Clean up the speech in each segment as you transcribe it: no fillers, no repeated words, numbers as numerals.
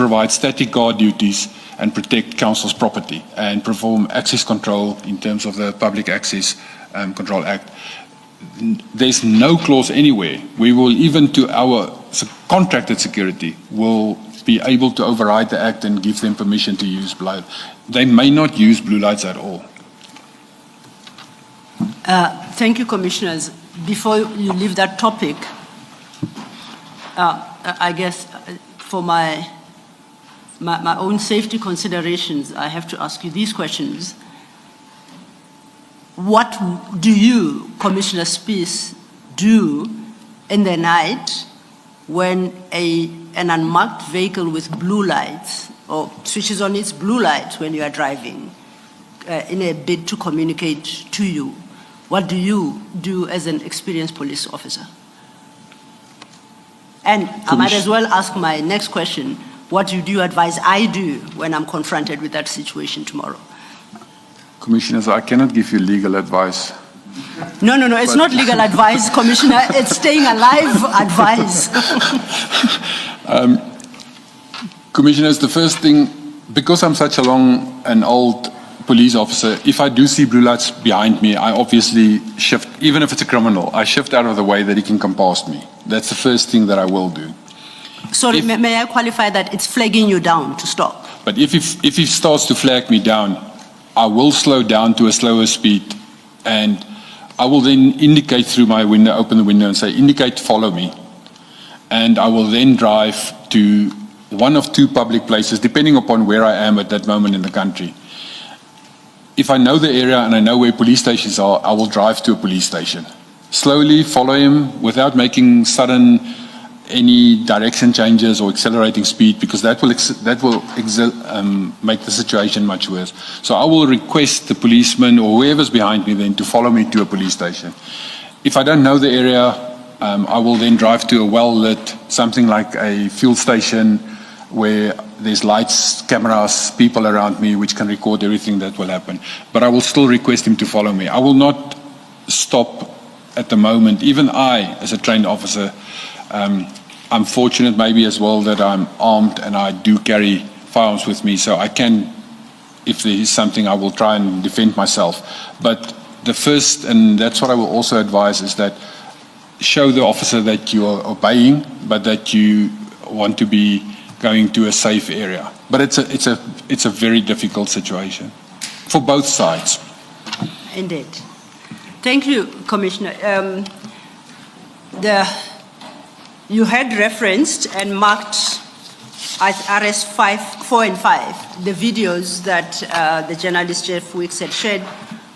provide static guard duties and protect council's property and perform access control in terms of the Public Access Control Act. There's no clause anywhere. We will, even to our contracted security, will be able to override the act and give them permission to use blue light. They may not use blue lights at all. Thank you, Commissioners. Before you leave that topic, I guess for my own safety considerations, I have to ask you these questions. What do you, Commissioner Spies, do in the night when an unmarked vehicle with blue lights or switches on its blue light when you are driving in a bid to communicate to you? What do you do as an experienced police officer? And I might as well ask my next question. What do you advise I do when I'm confronted with that situation tomorrow? Commissioners, I cannot give you legal advice. No, it's not legal advice, Commissioner. It's staying alive advice. Commissioners, the first thing, because I'm such an old police officer, if I do see blue lights behind me, I obviously shift, even if it's a criminal, I shift out of the way that he can come past me. That's the first thing that I will do. Sorry, may I qualify that it's flagging you down to stop? But if he starts to flag me down, I will slow down to a slower speed, and I will then indicate through my window, open the window and say, indicate, follow me. And I will then drive to one of two public places, depending upon where I am at that moment in the country. If I know the area and I know where police stations are, I will drive to a police station. Slowly follow him without making sudden any direction changes or accelerating speed, because that will make the situation much worse. So I will request the policeman or whoever's behind me then to follow me to a police station. If I don't know the area, I will then drive to a well-lit, something like a fuel station where there's lights, cameras, people around me which can record everything that will happen. But I will still request him to follow me. I will not stop at the moment. Even I, as a trained officer, I'm fortunate maybe as well that I'm armed and I do carry firearms with me, so I can, if there is something, I will try and defend myself. But the first, and that's what I will also advise, is that show the officer that you are obeying, but that you want to be going to a safe area. But it's a very difficult situation for both sides. Indeed. Thank you, Commissioner. You had referenced and marked as RS 4 and 5 the videos that the journalist Jeff Wicks had shared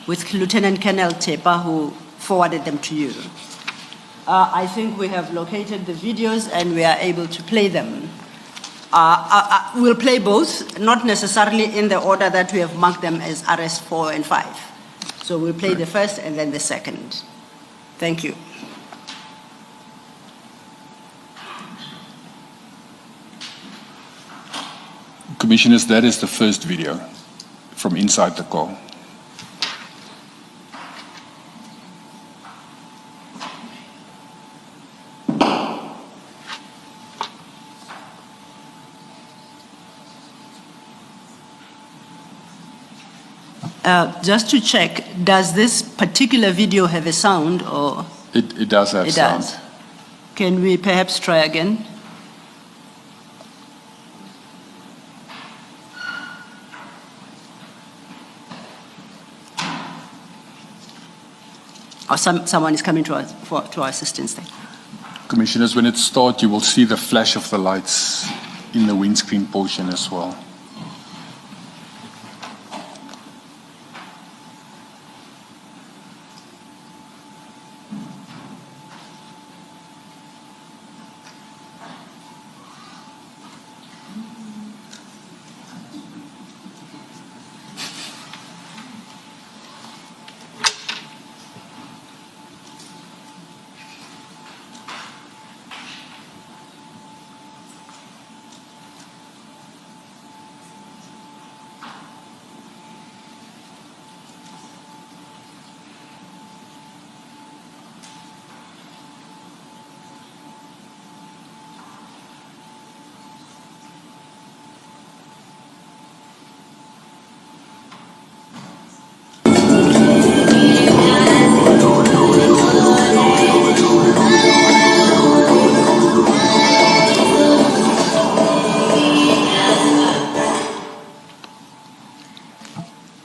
with Lieutenant Colonel Tepa, who forwarded them to you. I think we have located the videos and we are able to play them. We'll play both, not necessarily in the order that we have marked them as RS 4 and 5. So we'll play the first and then the second. Thank you. Commissioners, that is the first video from inside the car. Just to check, does this particular video have a sound or? It does have sound. Does. Can we perhaps try again? Or someone is coming to our assistance there. Commissioners, when it starts, you will see the flash of the lights in the windscreen portion as well.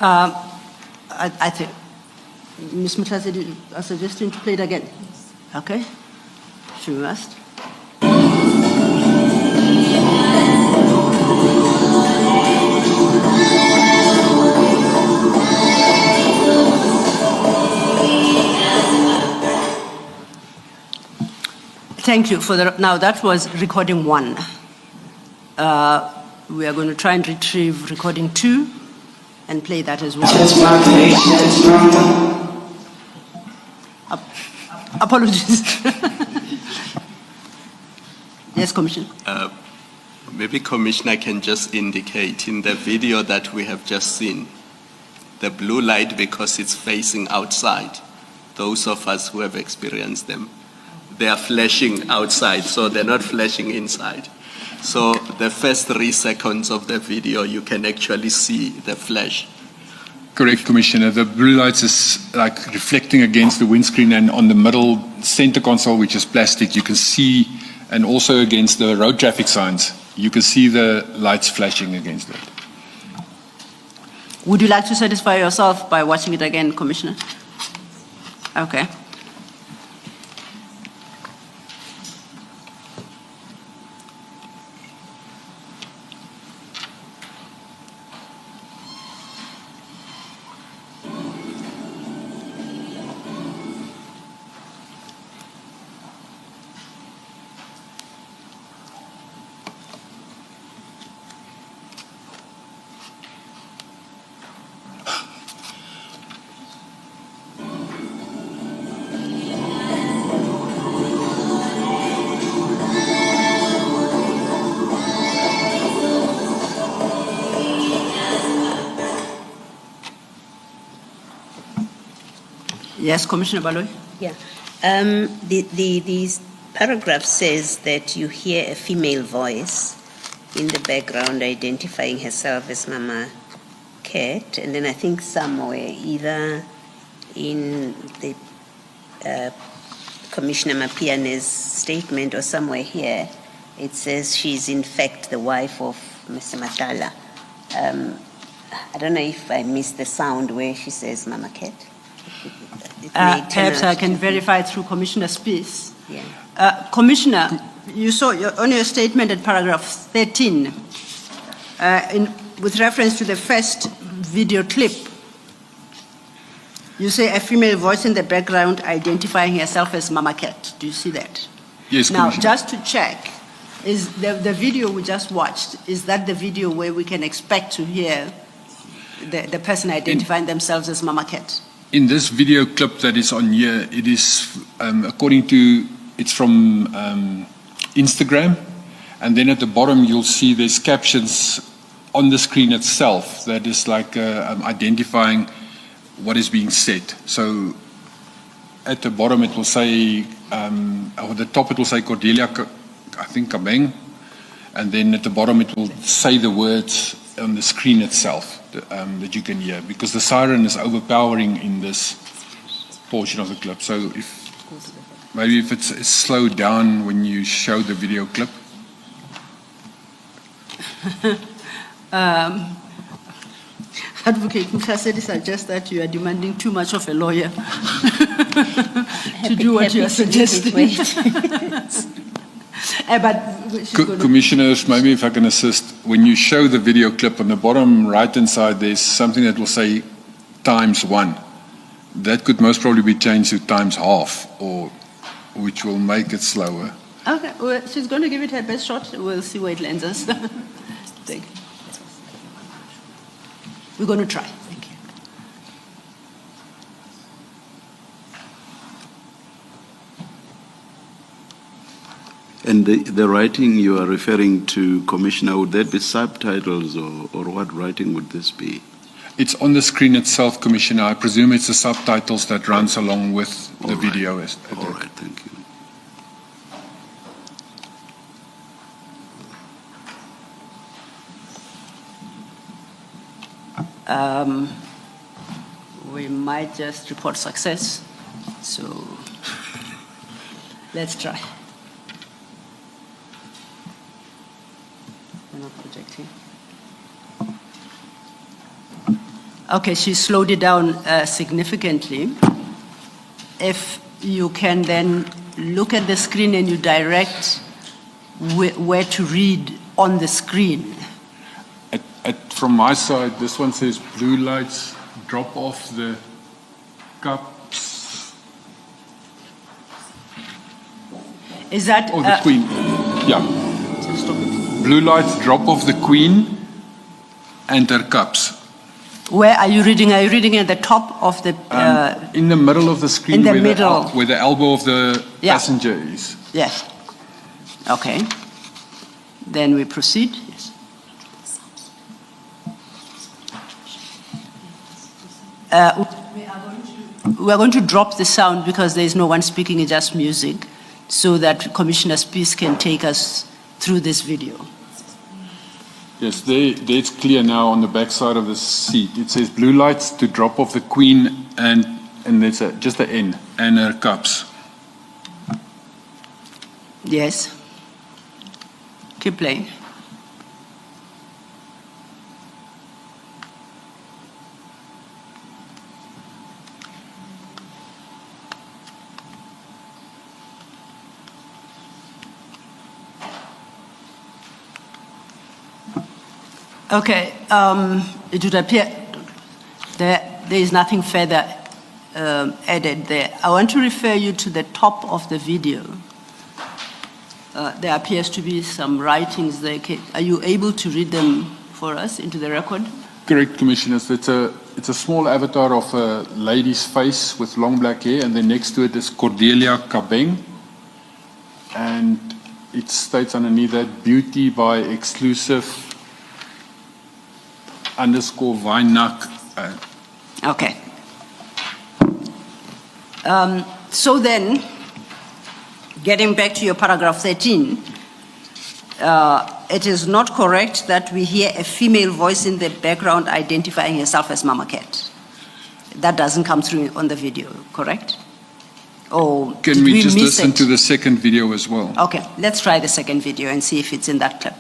I think, Ms. Mutasi, are suggesting to play it again? Okay, she must. Thank you for the, now that was recording 1. We are going to try and retrieve recording 2 and play that as well. Apologies. Yes, Commissioner. Maybe Commissioner can just indicate in the video that we have just seen, the blue light, because it's facing outside. Those of us who have experienced them, they are flashing outside, so they're not flashing inside. So the first 3 seconds of the video, you can actually see the flash. Correct, Commissioner. The blue lights is like reflecting against the windscreen, and on the middle center console, which is plastic, you can see, and also against the road traffic signs, you can see the lights flashing against it. Would you like to satisfy yourself by watching it again, Commissioner? Okay. Yes, Commissioner Baloy. Yeah. This paragraph says that you hear a female voice in the background identifying herself as Mama Cat, and then I think somewhere, either in the Commissioner Mapiane's statement or somewhere here, it says she's in fact the wife of Mr. Matlala. I don't know if I missed the sound where she says Mama Cat. Perhaps I can verify through Commissioner's piece. Yeah. Commissioner, you saw on your statement at paragraph 13, with reference to the first video clip, you say a female voice in the background identifying herself as Mama Cat. Do you see that? Yes, Now, Commissioner. just to check, is the video we just watched, is that the video where we can expect to hear the person identifying themselves as Mama Cat? In this video clip that is on here, it is it's from Instagram, and then at the bottom you'll see there's captions on the screen itself that is like identifying what is being said. So at the bottom it will say, or the top it will say Cordelia, I think Kabeng, and then at the bottom it will say the words on the screen itself that you can hear, because the siren is overpowering in this portion of the clip. So if it's slowed down when you show the video clip. Advocate Mukasedi suggests that you are demanding too much of a lawyer to do what you are suggesting. Commissioners, maybe if I can assist, when you show the video clip on the bottom right-hand side, there's something that will say ×1. That could most probably be changed to ×half, or which will make it slower. Okay, well, she's going to give it her best shot. We'll see where it lands us. Thank you. We're going to try. Thank you. And the writing you are referring to, Commissioner, would that be subtitles, or what writing would this be? It's on the screen itself, Commissioner. I presume it's the subtitles that runs along with the video. All right, thank you. We might just report success. So let's try. We're not projecting. Okay, she slowed it down significantly. If you can then look at the screen and you direct where to read on the screen. From my side, this one says blue lights, drop off the cups. Is that... Or the Queen. Yeah. Blue lights, drop off the Queen and her cups. Where are you reading? Are you reading at the top of the... In the middle of the screen, in the where, middle. where the elbow of the Yeah. passenger is. Yes. Okay. Then we proceed. Yes. We are going to drop the sound because there is no one speaking, it's just music, so that Commissioner Spies can take us through this video. Yes, there it's clear now on the back side of the seat. It says blue lights to drop off the Queen and it's just the N and her cups. Yes. Keep playing. Okay, it would appear there is nothing further added there. I want to refer you to the top of the video. There appears to be some writings there. Are you able to read them for us into the record? Correct, Commissioners. It's a small avatar of a lady's face with long black hair, and then next to it is Cordelia Kabeng. And it states underneath that, beauty by exclusive _ Weinak. Okay. So then, getting back to your paragraph 13, it is not correct that we hear a female voice in the background identifying herself as Mama Cat. That doesn't come through on the video, correct? Or Can we just listen to the second video as well? Okay, let's try the second video and see if it's in that clip.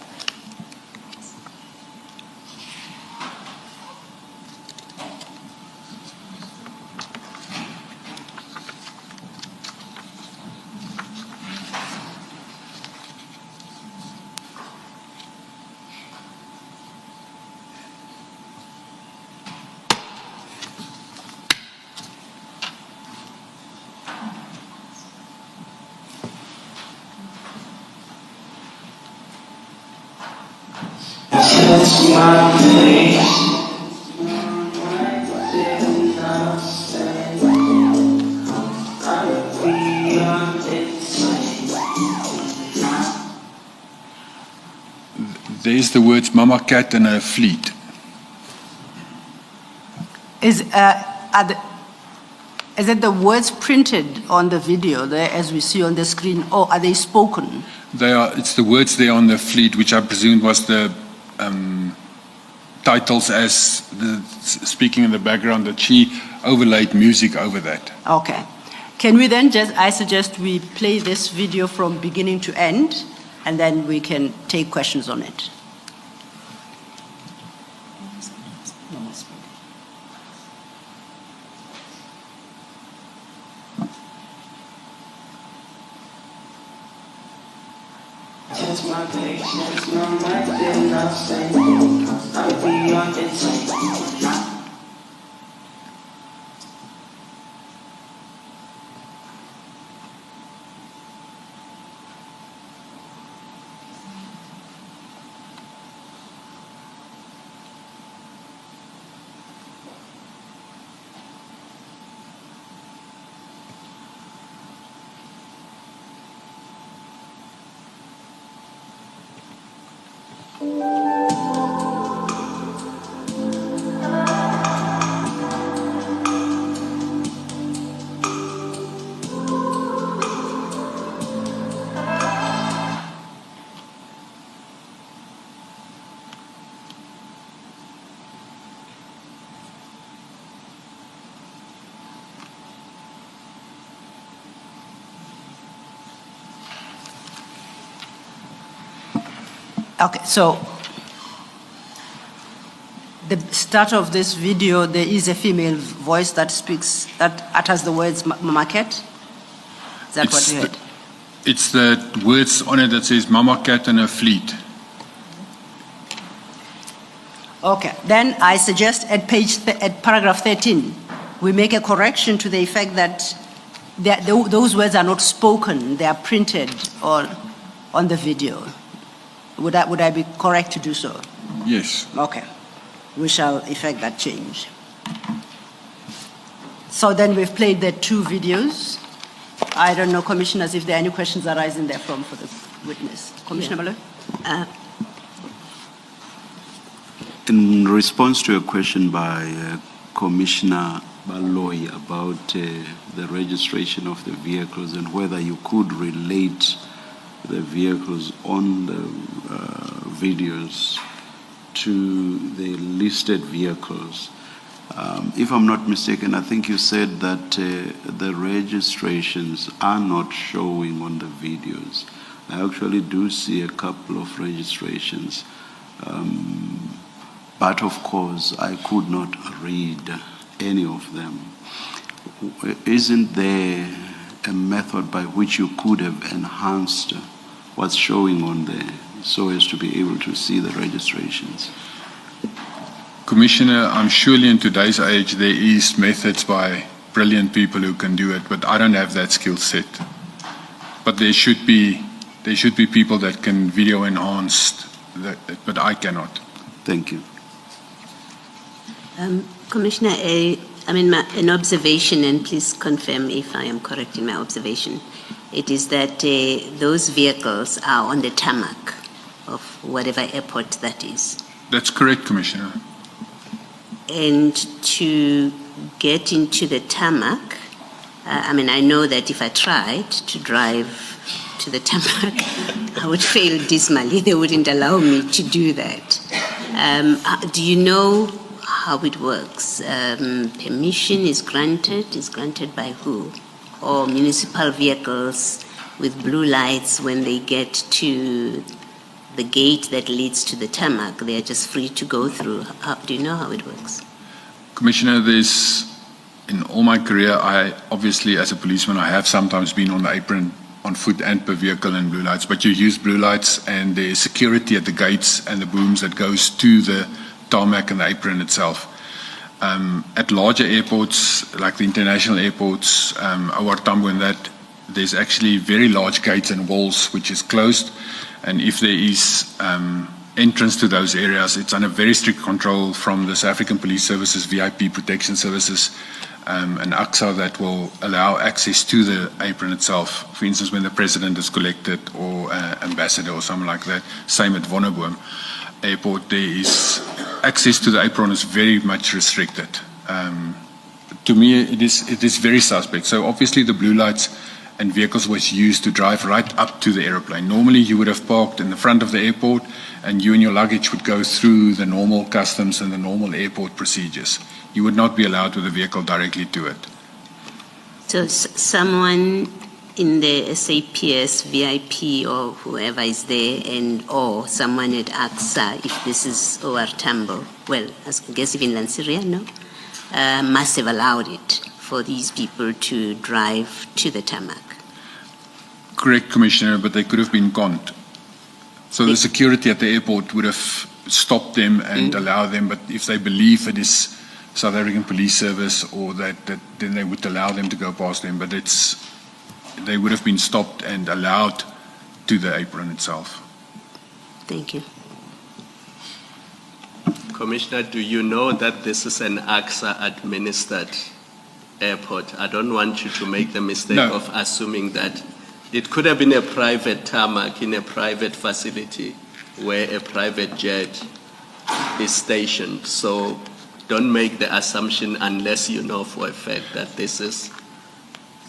There's the words Mama Cat and her fleet. Is it the words printed on the video there as we see on the screen, or are they spoken? It's the words there on the fleet, which I presume was the titles as the speaking in the background, that she overlaid music over that. Okay. Can we then I suggest we play this video from beginning to end, and then we can take questions on it. Test my patience, no might still not say I'm beyond insane. Okay, so the start of this video, there is a female voice that speaks, that utters the words Mama Cat? Is that what you heard? It's the words on it that says Mama Cat and her fleet. Okay, then I suggest at paragraph 13, we make a correction to the effect that those words are not spoken, they are printed or on the video. Would I be correct to do so? Yes. Okay, we shall effect that change. So then we've played the two videos. I don't know, commissioners, if there are any questions arising therefrom for the witness. Commissioner Malema? In response to a question by Commissioner Baloyi about the registration of the vehicles and whether you could relate the vehicles on the videos to the listed vehicles, if I'm not mistaken, I think you said that the registrations are not showing on the videos. I actually do see a couple of registrations. But of course, I could not read any of them. Isn't there a method by which you could have enhanced what's showing on there so as to be able to see the registrations? Commissioner, I'm surely in today's age there is methods by brilliant people who can do it, but I don't have that skill set. But there should be people that can video enhance that, but I cannot. Thank you. Commissioner, an observation, and please confirm if I am correct in my observation. It is that those vehicles are on the tarmac of whatever airport that is. That's correct, Commissioner. And to get into the tarmac, I know that if I tried to drive to the tarmac, I would fail dismally. They wouldn't allow me to do that. Do you know how it works? Permission is granted by who? Or municipal vehicles with blue lights, when they get to the gate that leads to the tarmac, they are just free to go through? Do you know how it works? Commissioner, in all my career, I obviously as a policeman, I have sometimes been on the apron on foot and per vehicle in blue lights, but you use blue lights and there's security at the gates and the booms that goes to the tarmac and the apron itself. At larger airports, like the international airports, our Tambo and that, there's actually very large gates and walls which is closed, and if there is entrance to those areas, it's under very strict control from the South African Police Services, VIP Protection Services, and AXA that will allow access to the apron itself. For instance, when the president is collected or ambassador or something like that. Same at Wonderboom Airport, there is access to the apron is very much restricted. To me, it is very suspect. So obviously the blue lights and vehicles was used to drive right up to the aeroplane. Normally you would have parked in the front of the airport and you and your luggage would go through the normal customs and the normal airport procedures. You would not be allowed with a vehicle directly to it. So someone in the SAPS, VIP or whoever is there, or someone at AXA, if this is OR Tambo, well, I guess even Lanseria, no? Must have allowed it for these people to drive to the tarmac. Correct, Commissioner, but they could have been conned. So the security at the airport would have stopped them and allowed them, but if they believe it is South African Police Service or that then they would allow them to go past them, but they would have been stopped and allowed to the apron itself. Thank you. Commissioner, do you know that this is an AXA-administered airport? I don't want you to make the mistake of assuming that it could have been a private tarmac in a private facility where a private jet is stationed. So don't make the assumption unless you know for a fact that this is.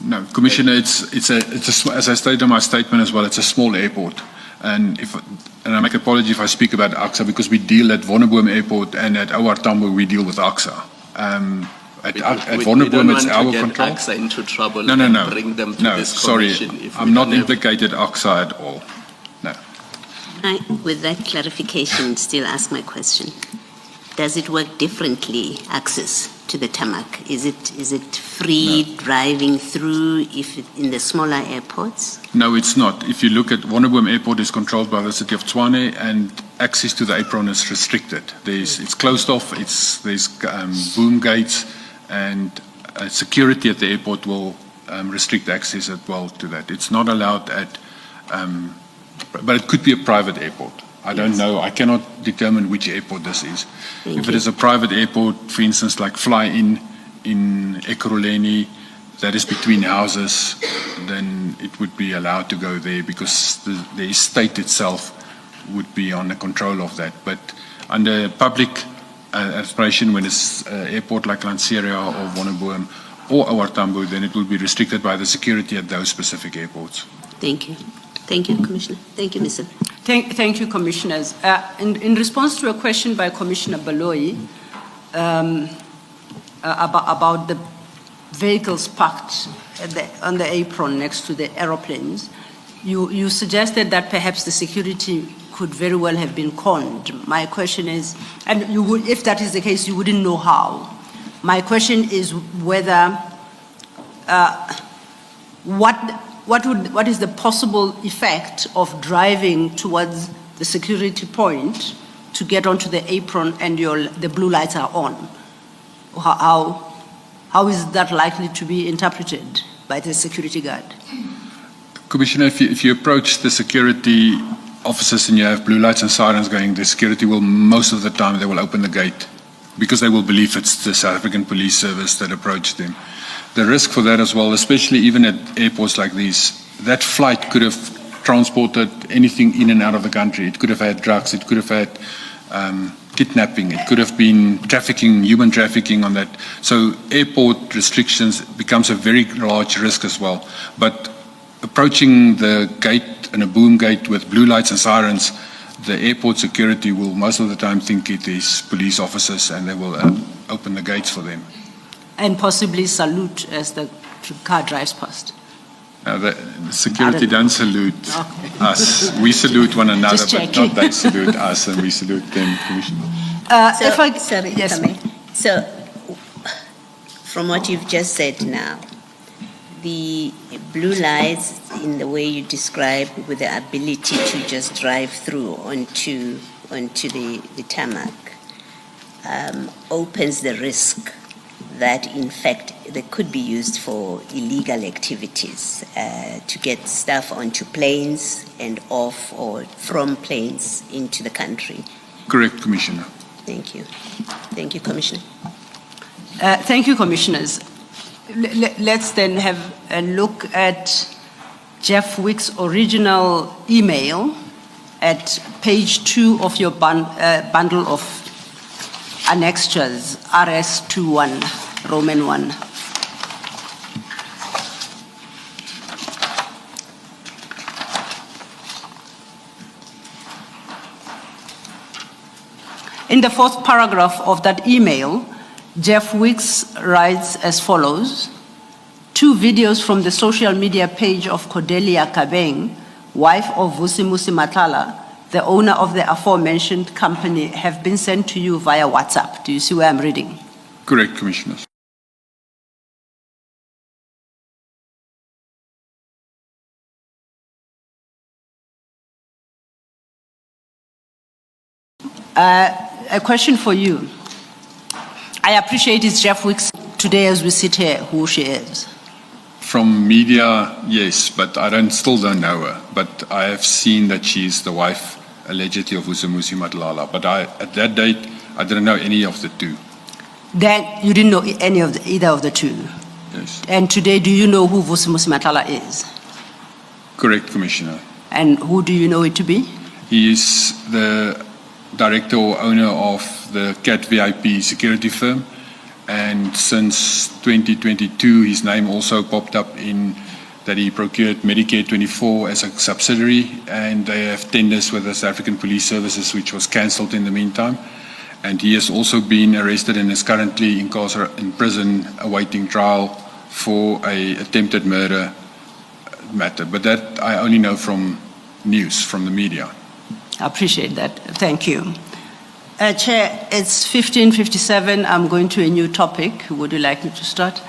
No, Commissioner, it's as I stated in my statement as well, it's a small airport. And I make apology if I speak about AXA because we deal at Wonderboom Airport and at OR Tambo we deal with AXA. At Wonderboom it's our control. AXA into trouble No. and bring them to this commission. Sorry, I'm not implicated AXA at all. No. With that clarification, still ask my question. Does it work differently, access to the tarmac? Is it free driving through in the smaller airports? No, it's not. If you look at Wonderboom Airport, is controlled by the city of Tshwane, and access to the apron is restricted. It's closed off. There's boom gates, and security at the airport will restrict access as well to that. It's not allowed at, but it could be a private airport. I don't know. I cannot determine which airport this is. If it is a private airport, for instance, like Fly-In in Ekurhuleni, that is between houses, then it would be allowed to go there because the estate itself would be on the control of that. But under public aspiration, when it's an airport like Lanseria or Wonderboom or OR Tambo, then it will be restricted by the security at those specific airports. Thank you. Thank you, Commissioner. Thank you, Mr. Thank you, Commissioners. In response to a question by Commissioner Baloyi about the vehicles parked on the apron next to the aeroplanes, you suggested that perhaps the security could very well have been conned. My question is, and if that is the case, you wouldn't know how. My question is whether what is the possible effect of driving towards the security point to get onto the apron and the blue lights are on? How is that likely to be interpreted by the security guard? Commissioner, if you approach the security officers and you have blue lights and sirens going, the security will, most of the time, they will open the gate because they will believe it's the South African Police Service that approached them. The risk for that as well, especially even at airports like these, that flight could have transported anything in and out of the country. It could have had drugs, it could have had kidnapping, it could have been trafficking, human trafficking on that. So airport restrictions becomes a very large risk as well. But approaching the gate and a boom gate with blue lights and sirens, the airport security will most of the time think it is police officers and they will open the gates for them. And possibly salute as the car drives past. The security don't salute us. We salute one another, but not they salute us, and we salute them, Commissioner. So, from what you've just said now, the blue lights, in the way you describe, with the ability to just drive through onto the tarmac, opens the risk that, in fact, they could be used for illegal activities, to get stuff onto planes and off or from planes into the country. Correct, Commissioner. Thank you. Thank you, Commissioner. Thank you, Commissioners. Let's then have a look at Jeff Wick's original email at page 2 of your bundle of annexures, RS21, Roman 1. In the fourth paragraph of that email, Jeff Wicks writes as follows: 2 videos from the social media page of Cordelia Kabeng, wife of Vusimusi Matlala, the owner of the aforementioned company, have been sent to you via WhatsApp. Do you see where I'm reading? Correct, Commissioner. A question for you. I appreciate it's Jeff Wicks today as we sit here, who she is. From media, yes, but I still don't know her. But I have seen that she's the wife, allegedly, of Vusimusi Matlala. But at that date, I didn't know any of the 2. Then you didn't know either of the 2? Yes. And today, do you know who Vusimusi Matlala is? Correct, Commissioner. And who do you know it to be? He is the director or owner of the CAT VIP security firm. And since 2022, his name also popped up in that he procured Medicare 24 as a subsidiary, and they have tenders with the South African Police Services, which was cancelled in the meantime. And he has also been arrested and is currently in prison awaiting trial for an attempted murder matter. But that I only know from news, from the media. I appreciate that. Thank you. Chair, it's 15:57. I'm going to a new topic. Would you like me to start?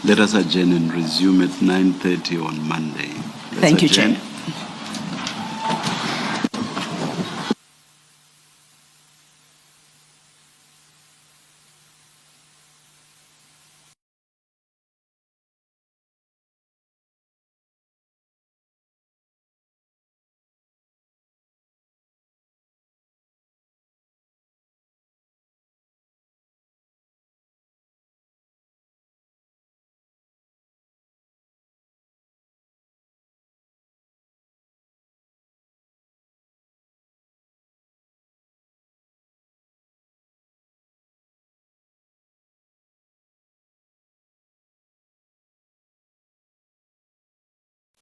Let us adjourn and resume at 9:30 on Monday. Let's Thank you, adjourn. Chair.